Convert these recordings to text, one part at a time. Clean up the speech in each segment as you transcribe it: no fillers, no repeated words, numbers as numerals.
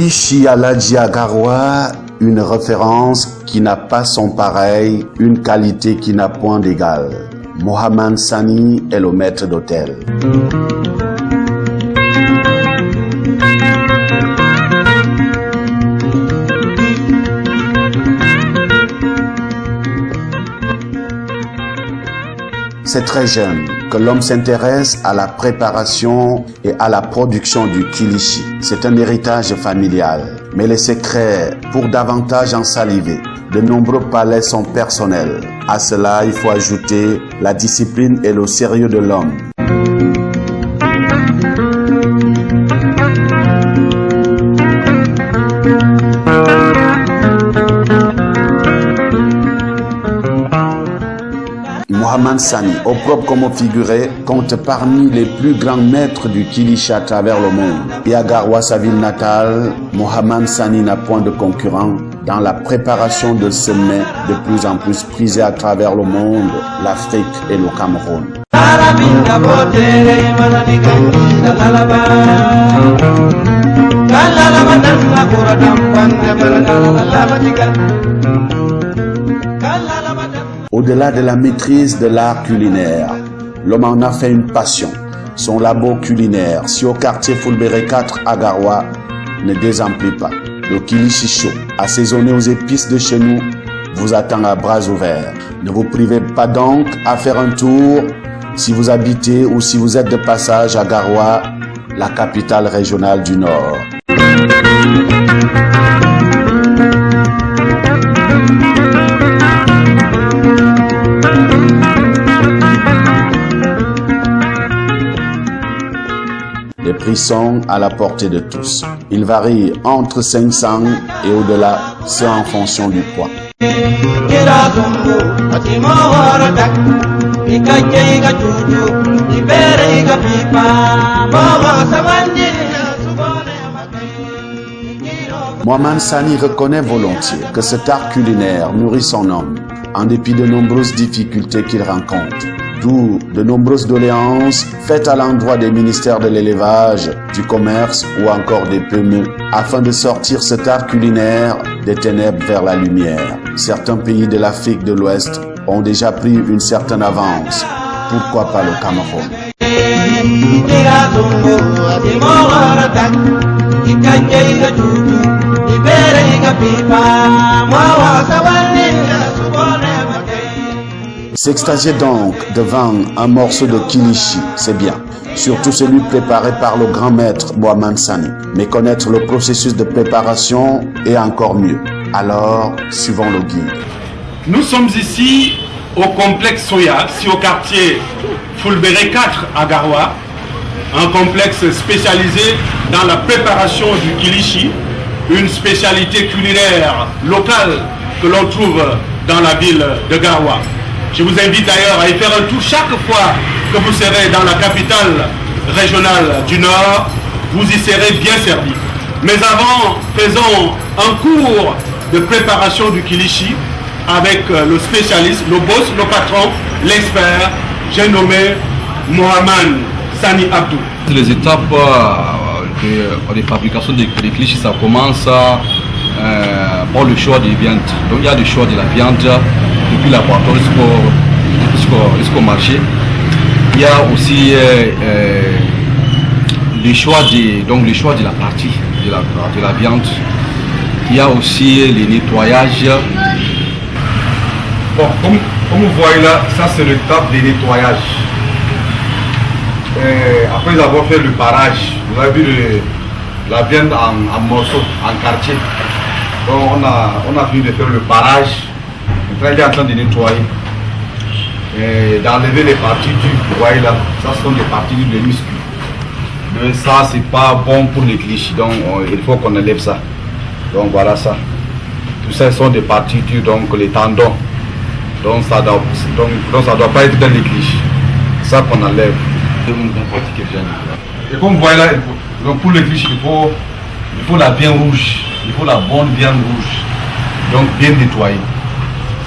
Kilichi Aladji Agarwa, une référence qui n'a pas son pareil, une qualité qui n'a point d'égal. Mohamed Sani est le maître d'hôtel. C'est très jeune que l'homme s'intéresse à la préparation et à la production du kilichi. C'est un héritage familial, mais les secrets pour davantage ensaliver. De nombreux palais sont personnels. À cela, il faut ajouter la discipline et le sérieux de l'homme. Mohamed Sani, au propre comme au figuré, compte parmi les plus grands maîtres du kilichi à travers le monde. Et à Agarwa, sa ville natale, Mohamed Sani n'a point de concurrent dans la préparation de ce mets de plus en plus prisé à travers le monde, l'Afrique et le Cameroun. Au-delà de la maîtrise de l'art culinaire, l'homme en a fait une passion. Son labo culinaire, si au quartier Fulbert 4 à Agarwa, ne désemplit pas. Le kilichi chaud, assaisonné aux épices de chez nous, vous attend à bras ouverts. Ne vous privez pas donc à faire un tour si vous habitez ou si vous êtes de passage à Agarwa, la capitale régionale du Nord. Les prix sont à la portée de tous. Ils varient entre 500 et au-delà, c'est en fonction du poids. Mohamed Sani reconnaît volontiers que cet art culinaire nourrit son homme, en dépit de nombreuses difficultés qu'il rencontre. D'où de nombreuses doléances faites à l'endroit des ministères de l'élevage, du commerce ou encore des PME, afin de sortir cet art culinaire des ténèbres vers la lumière. Certains pays de l'Afrique de l'Ouest ont déjà pris une certaine avance. Pourquoi pas le Cameroun? S'extasier donc devant un morceau de kilichi, c'est bien. Surtout celui préparé par le grand maître Mohamed Sani. Mais connaître le processus de préparation est encore mieux. Alors, suivons le guide. Nous sommes ici au complexe Soya, ici au quartier Fulbert 4 à Agarwa, un complexe spécialisé dans la préparation du kilichi, une spécialité culinaire locale que l'on trouve dans la ville de Agarwa. Je vous invite d'ailleurs à y faire un tour chaque fois que vous serez dans la capitale régionale du Nord. Vous y serez bien servi. Mais avant, faisons un cours de préparation du kilichi avec le spécialiste, le boss, le patron, l'expert. J'ai nommé Mohamed Sani Abdou. Les étapes de fabrication des kilichi, ça commence par le choix des viandes. Donc il y a le choix de la viande depuis laboratoire jusqu'au marché. Il y a aussi le choix de la partie de la viande. Il y a aussi le nettoyage. Bon, comme vous voyez là, ça c'est l'étape de nettoyage. Après avoir fait le parage, vous avez vu la viande en morceaux, en quartier. Donc on a fini de faire le parage. Maintenant il est en train de nettoyer. D'enlever les parties dures, vous voyez là, ça sont des parties dures de muscles. Mais ça c'est pas bon pour les kilichi, donc il faut qu'on enlève ça. Donc voilà ça. Tout ça sont des parties dures, donc les tendons. Donc ça doit pas être dans les kilichi. Ça qu'on enlève. Et comme vous voyez là, donc pour les kilichi, il faut la viande rouge, il faut la bonne viande rouge, donc bien nettoyée.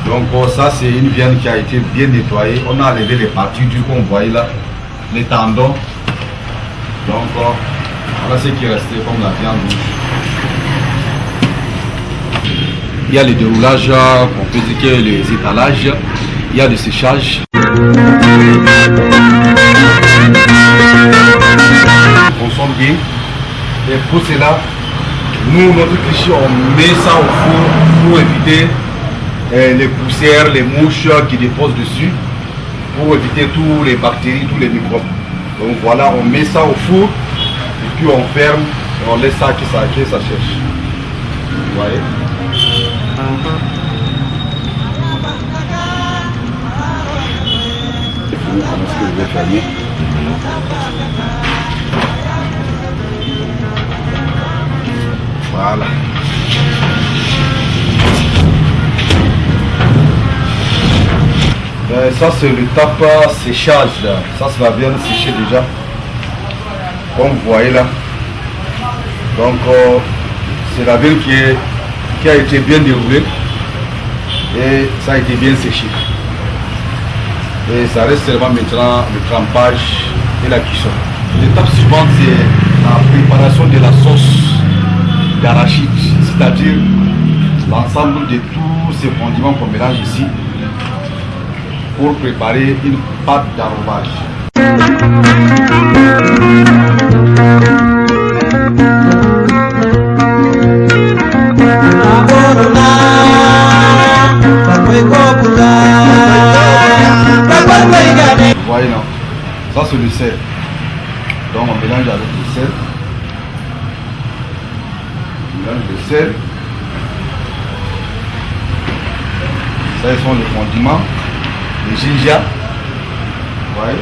Donc ça c'est une viande qui a été bien nettoyée. On a enlevé les parties dures qu'on voyait là, les tendons. Donc voilà ce qui est resté comme la viande rouge. Il y a les déroulages, on peut dire que les étalages, il y a le séchage. On consomme bien. Et pour cela, nous, notre cliché, on met ça au four pour éviter les poussières, les mouches qui déposent dessus, pour éviter tous les bactéries, tous les microbes. Donc voilà, on met ça au four et puis on ferme et on laisse ça que ça cherche. Vous voyez? Comment est-ce que je vais fermer? Voilà. Ça c'est le tape séchage là. Ça va bien sécher déjà. Comme vous voyez là. Donc c'est la viande qui a été bien déroulée. Et ça a été bien séché. Et ça reste seulement maintenant le trempage et la cuisson. L'étape suivante c'est la préparation de la sauce d'arachide, c'est-à-dire l'ensemble de tous ces condiments qu'on mélange ici pour préparer une pâte d'arrobage. Vous voyez non? Ça c'est le sel. Donc on mélange avec le sel. Le sel, ça sont les condiments, le ginger, ouais.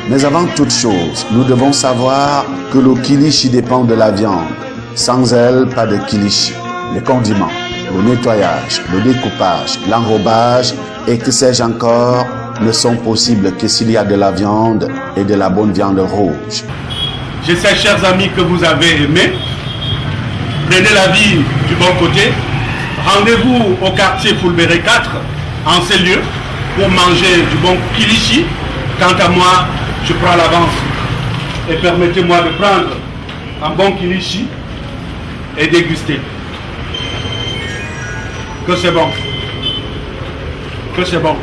Mais avant toute chose, nous devons savoir que le kilishi dépend de la viande. Sans elle, pas de kilishi. Les condiments, le nettoyage, le découpage, l'enrobage et que sais-je encore ne sont possibles que s'il y a de la viande et de la bonne viande rouge. Je sais, chers amis, que vous avez aimé. Prenez la vie du bon côté. Rendez-vous au quartier Fulbert 4, en ces lieux, pour manger du bon kilishi. Quant à moi, je prends l'avance. Et permettez-moi de prendre un bon kilishi et déguster. Que c'est bon. Que c'est bon.